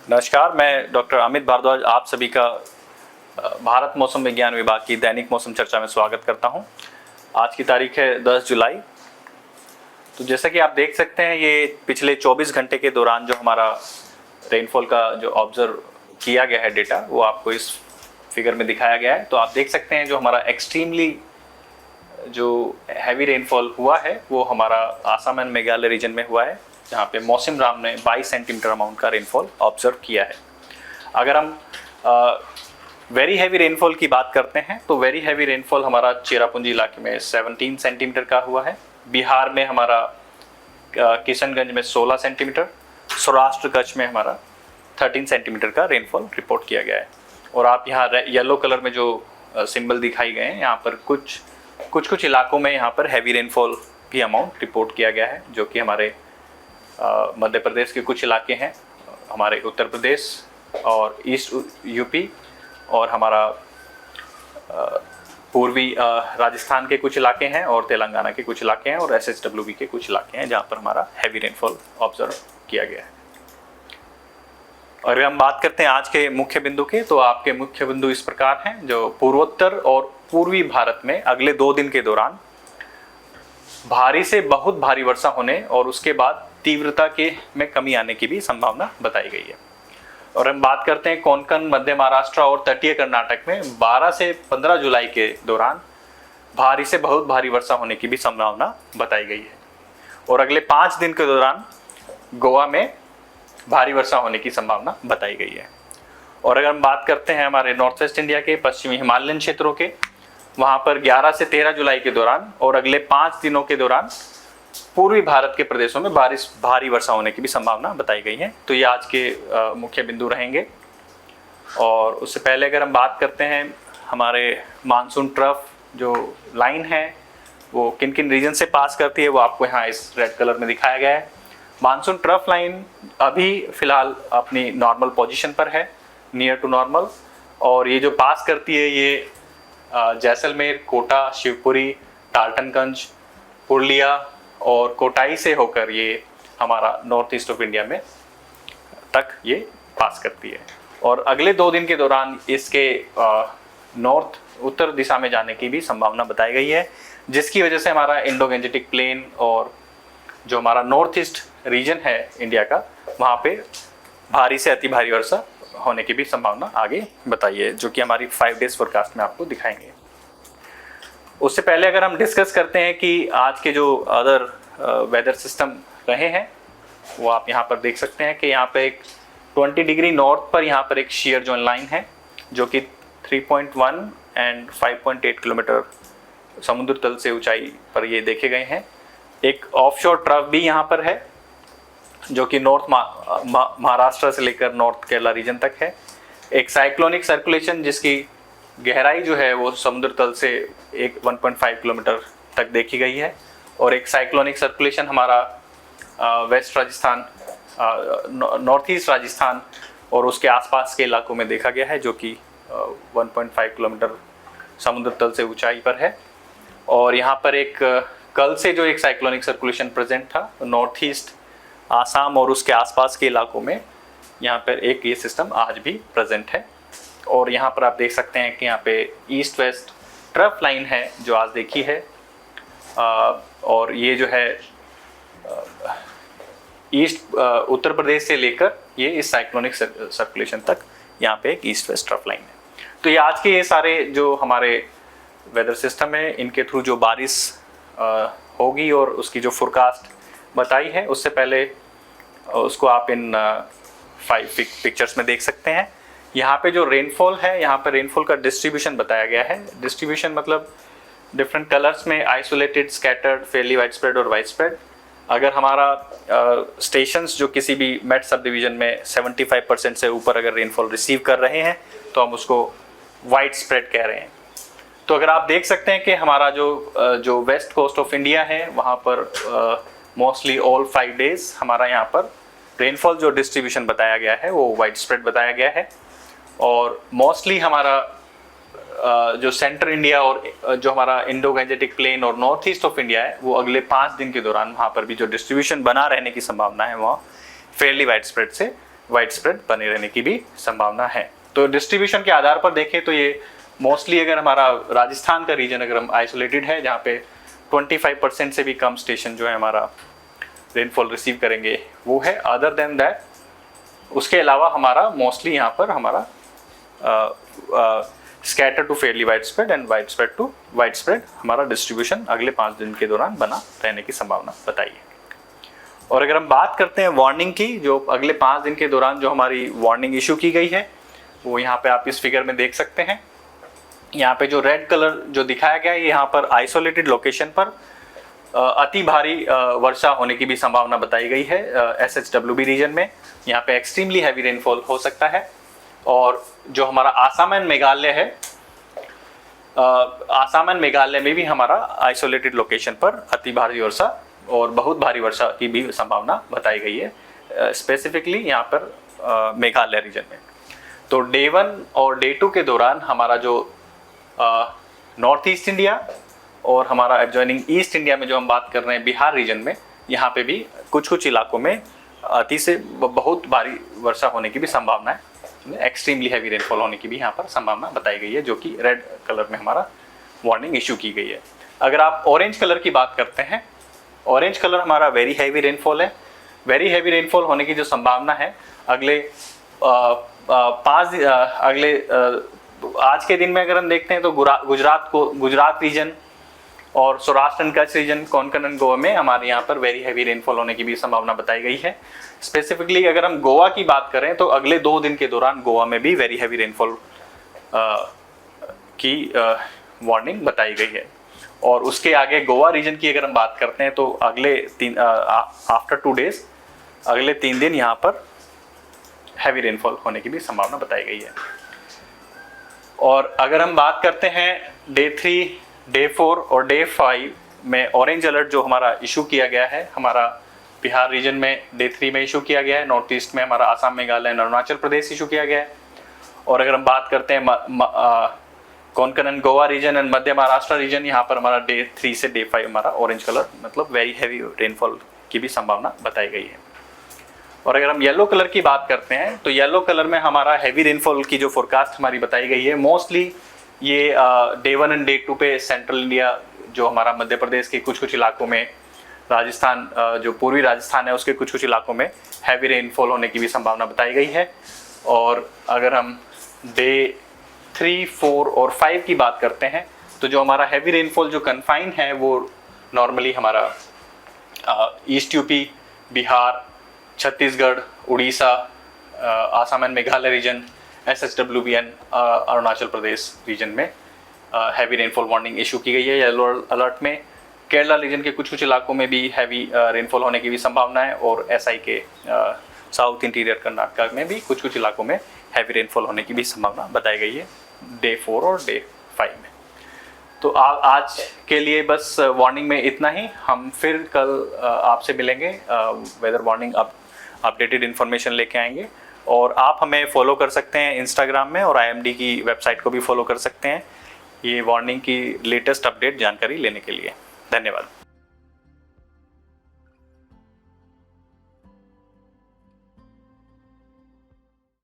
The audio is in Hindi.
नमस्कार, मैं डॉक्टर अमित भारद्वाज आप सभी का भारत मौसम विज्ञान विभाग की दैनिक मौसम चर्चा में स्वागत करता हूं। आज की तारीख है 10 जुलाई। तो जैसा कि आप देख सकते हैं, ये पिछले 24 घंटे के दौरान जो हमारा रेनफॉल का जो ऑब्जर्व किया गया है डेटा, वो आपको इस फिगर में दिखाया गया है। तो आप देख सकते हैं जो हमारा एक्सट्रीमली जो हैवी रेनफॉल हुआ है वो हमारा आसाम एंड मेघालय रीजन में हुआ है, जहाँ पे मौसिम राम ने 22 सेंटीमीटर अमाउंट का रेनफॉल ऑब्जर्व किया है। अगर हम वेरी हैवी रेनफॉल की बात करते हैं तो वेरी हैवी रेनफॉल हमारा चेरापूंजी इलाके में 17 सेंटीमीटर का हुआ है। बिहार में हमारा किशनगंज में 16 सेंटीमीटर, सौराष्ट्र कच्छ में हमारा 13 सेंटीमीटर का रेनफॉल रिपोर्ट किया गया है। और आप यहाँ येलो कलर में जो सिंबल दिखाई गए हैं, यहाँ पर कुछ इलाकों में यहाँ पर हैवी रेनफॉल भी अमाउंट रिपोर्ट किया गया है, जो कि हमारे मध्य प्रदेश के कुछ इलाके हैं, हमारे उत्तर प्रदेश और ईस्ट यूपी और हमारा पूर्वी राजस्थान के कुछ इलाके हैं और तेलंगाना के कुछ इलाके हैं और SHWB के कुछ इलाके हैं जहां पर हमारा हैवी रेनफॉल ऑब्जर्व किया गया है। और अगर हम बात करते हैं आज के मुख्य बिंदु के, तो आपके मुख्य बिंदु इस प्रकार हैं। जो पूर्वोत्तर और पूर्वी भारत में अगले 2 दिन के दौरान भारी से बहुत भारी वर्षा होने और उसके बाद तीव्रता में कमी आने की भी संभावना बताई गई है। और हम बात करते हैं कोंकण, मध्य महाराष्ट्र और तटीय कर्नाटक में 12 से 15 जुलाई के दौरान भारी से बहुत भारी वर्षा होने की भी संभावना बताई गई है। और अगले 5 दिन के दौरान गोवा में भारी वर्षा होने की संभावना बताई गई है। और अगर हम बात करते हैं हमारे नॉर्थ वेस्ट इंडिया के पश्चिमी हिमालयन क्षेत्रों के, वहाँ पर 11 से 13 जुलाई के दौरान और अगले 5 दिनों के दौरान पूर्वी भारत के प्रदेशों में भारी वर्षा होने की भी संभावना बताई गई है। तो ये आज के मुख्य बिंदु रहेंगे। और उससे पहले अगर हम बात करते हैं हमारे मानसून ट्रफ जो लाइन है वो किन किन रीजन से पास करती है, वो आपको यहाँ इस रेड कलर में दिखाया गया है। मानसून ट्रफ लाइन अभी फिलहाल अपनी नॉर्मल पोजीशन पर है, नियर टू नॉर्मल। और ये जो पास करती है ये जैसलमेर, कोटा, शिवपुरी, डाल्टनगंज, पुरुलिया और कोटाई से होकर ये हमारा नॉर्थ ईस्ट ऑफ इंडिया में तक ये पास करती है। और अगले 2 दिन के दौरान इसके नॉर्थ उत्तर दिशा में जाने की भी संभावना बताई गई है, जिसकी वजह से हमारा इंडो गैंजेटिक प्लेन और जो हमारा नॉर्थ ईस्ट रीजन है इंडिया का, वहाँ पे भारी से अति भारी वर्षा होने की भी संभावना आगे बताई है, जो कि हमारी 5 डेज फोरकास्ट में आपको दिखाएंगे। उससे पहले अगर हम डिस्कस करते हैं कि आज के जो अदर वेदर सिस्टम रहे हैं, वो आप यहाँ पर देख सकते हैं कि यहाँ पे एक 20 डिग्री नॉर्थ पर यहाँ पर एक शेयर जोन लाइन है, जो कि 3.1 एंड 5.8 किलोमीटर समुद्र तल से ऊंचाई पर ये देखे गए हैं। एक ऑफशोर ट्रफ भी यहाँ पर है, जो कि नॉर्थ महाराष्ट्र से लेकर नॉर्थ केरला रीजन तक है। एक साइक्लोनिक सर्कुलेशन जिसकी गहराई जो है वो समुद्र तल से 1.5 किलोमीटर तक देखी गई है। और एक साइक्लोनिक सर्कुलेशन हमारा west Rajasthan, north east Rajasthan और उसके आसपास के इलाकों में देखा गया है, जो कि 1.5 किलोमीटर समुद्र तल से ऊंचाई पर है। और यहाँ पर एक कल से जो एक साइक्लोनिक सर्कुलेशन प्रेजेंट था नॉर्थ ईस्ट आसाम और उसके आसपास के इलाकों में, यहाँ पर एक ये सिस्टम आज भी प्रेजेंट है। और यहाँ पर आप देख सकते हैं कि यहाँ पे ईस्ट वेस्ट ट्रफ लाइन है जो आज देखी है। और ये जो है ईस्ट उत्तर प्रदेश से लेकर ये इस साइक्लोनिक सर्कुलेशन तक यहाँ पे एक ईस्ट वेस्ट ट्रफ लाइन है। तो ये आज के ये सारे जो हमारे वेदर सिस्टम है, इनके थ्रू जो बारिश होगी और उसकी जो फोरकास्ट बताई है, उससे पहले उसको आप इन 5 पिक्चर्स में देख सकते हैं। यहाँ पे जो रेनफॉल है, यहाँ पे रेनफॉल का डिस्ट्रीब्यूशन बताया गया है। डिस्ट्रीब्यूशन मतलब डिफरेंट कलर्स में isolated, scattered, Fairlie wide spread और वाइड स्प्रेड। अगर हमारा स्टेशंस जो किसी भी मेट सब डिवीजन में 75% से ऊपर अगर रेनफॉल रिसीव कर रहे हैं तो हम उसको वाइड स्प्रेड कह रहे हैं। तो अगर आप देख सकते हैं कि हमारा जो वेस्ट कोस्ट ऑफ इंडिया है, वहाँ पर मोस्टली ऑल 5 डेज हमारा यहाँ पर रेनफॉल जो डिस्ट्रीब्यूशन बताया गया है वो वाइड स्प्रेड बताया गया है। और मोस्टली हमारा जो सेंट्रल इंडिया और जो हमारा इंडो गैंजेटिक प्लेन और नॉर्थ ईस्ट ऑफ इंडिया है, वो अगले 5 दिन के दौरान वहाँ पर भी जो डिस्ट्रीब्यूशन बना रहने की संभावना है वहाँ फेयरली वाइड स्प्रेड से वाइड स्प्रेड बने रहने की भी संभावना है। तो डिस्ट्रीब्यूशन के आधार पर देखें तो ये मोस्टली अगर हमारा राजस्थान का रीजन अगर हम आइसोलेटेड है जहाँ पे 25% से भी कम स्टेशन जो है हमारा रेनफॉल रिसीव करेंगे वो है। अदर देन दैट उसके अलावा हमारा मोस्टली यहाँ पर हमारा scatter to fairly wide spread and wide spread to wide spread हमारा डिस्ट्रीब्यूशन अगले 5 दिन के दौरान बना रहने की संभावना बताई है। और अगर हम बात करते हैं वार्निंग की, जो अगले 5 दिन के दौरान जो हमारी वार्निंग इशू की गई है वो यहाँ पे आप इस फिगर में देख सकते हैं। यहाँ पे जो रेड कलर जो दिखाया गया है यहाँ पर आइसोलेटेड लोकेशन पर अति भारी वर्षा होने की भी संभावना बताई गई है SHWB रीजन में। यहाँ पे एक्सट्रीमली हैवी रेनफॉल हो सकता है। और जो हमारा आसाम एंड मेघालय है, आसाम एंड मेघालय में भी हमारा आइसोलेटेड लोकेशन पर अति भारी वर्षा और बहुत भारी वर्षा की भी संभावना बताई गई है स्पेसिफिकली यहाँ पर मेघालय रीजन में। तो डे 1 और डे 2 के दौरान हमारा जो नॉर्थ ईस्ट इंडिया और हमारा एडजॉइनिंग ईस्ट इंडिया में जो हम बात कर रहे हैं बिहार रीजन में, यहाँ पे भी कुछ इलाकों में अति से बहुत भारी वर्षा होने की भी संभावना है। एक्सट्रीमली हैवी रेनफॉल होने की भी यहाँ पर संभावना बताई गई है, जो कि रेड कलर में हमारा वार्निंग इशू की गई है। अगर आप ऑरेंज कलर की बात करते हैं, ऑरेंज कलर हमारा वेरी हैवी रेनफॉल है। वेरी हैवी रेनफॉल होने की जो संभावना है अगले आज के दिन में अगर हम देखते हैं तो गुजरात रीजन और Saurashtra and Kutch region, Konkan and Goa में हमारे यहाँ पर वेरी हैवी रेनफॉल होने की भी संभावना बताई गई है। स्पेसिफिकली अगर हम गोवा की बात करें तो अगले 2 दिन के दौरान गोवा में भी वेरी हैवी रेनफॉल की वार्निंग बताई गई है। और उसके आगे गोवा रीजन की अगर हम बात करते हैं तो अगले आफ्टर 2 डेज अगले 3 दिन यहाँ पर हैवी रेनफॉल होने की भी संभावना बताई गई है। और अगर हम बात करते हैं डे 3, डे 4 और डे 5 में ऑरेंज अलर्ट जो हमारा इशू किया गया है, हमारा बिहार रीजन में डे 3 में इशू किया गया है, नॉर्थ ईस्ट में हमारा आसाम, मेघालय एंड अरुणाचल प्रदेश इशू किया गया है। और अगर हम बात करते हैं Konkan and Goa region and Madhya Maharashtra region, यहाँ पर हमारा डे 3 से डे 5 हमारा ऑरेंज कलर मतलब वेरी हैवी रेनफॉल की भी संभावना बताई गई है। और अगर हम येलो कलर की बात करते हैं तो येलो कलर में हमारा हैवी रेनफॉल की जो फोरकास्ट हमारी बताई गई है, मोस्टली ये डे 1 एंड डे 2 पे सेंट्रल इंडिया जो हमारा मध्य प्रदेश के कुछ इलाकों में, राजस्थान जो पूर्वी राजस्थान है उसके कुछ इलाकों में हैवी रेनफॉल होने की भी संभावना बताई गई है। और अगर हम डे 3, 4 और 5 की बात करते हैं तो जो हमारा हैवी रेनफॉल जो कन्फाइन है वो नॉर्मली हमारा east UP, Bihar, Chhattisgarh, Orissa, Assam and Meghalaya region, SHWB and Arunachal Pradesh region में हैवी रेनफॉल वार्निंग इशू की गई है येलो अलर्ट में। केरला रीजन के कुछ इलाकों में भी हैवी रेनफॉल होने की भी संभावना है। और SI के साउथ इंटीरियर कर्नाटका में भी कुछ इलाकों में हैवी रेनफॉल होने की भी संभावना बताई गई है डे 4 और डे 5 में। तो आज के लिए बस वार्निंग में इतना ही। हम फिर कल आपसे मिलेंगे, वेदर वार्निंग अपडेटेड इन्फॉर्मेशन लेके आएंगे। और आप हमें फॉलो कर सकते हैं इंस्टाग्राम में और IMD की वेबसाइट को भी फॉलो कर सकते हैं ये वार्निंग की लेटेस्ट अपडेट जानकारी लेने के लिए। धन्यवाद।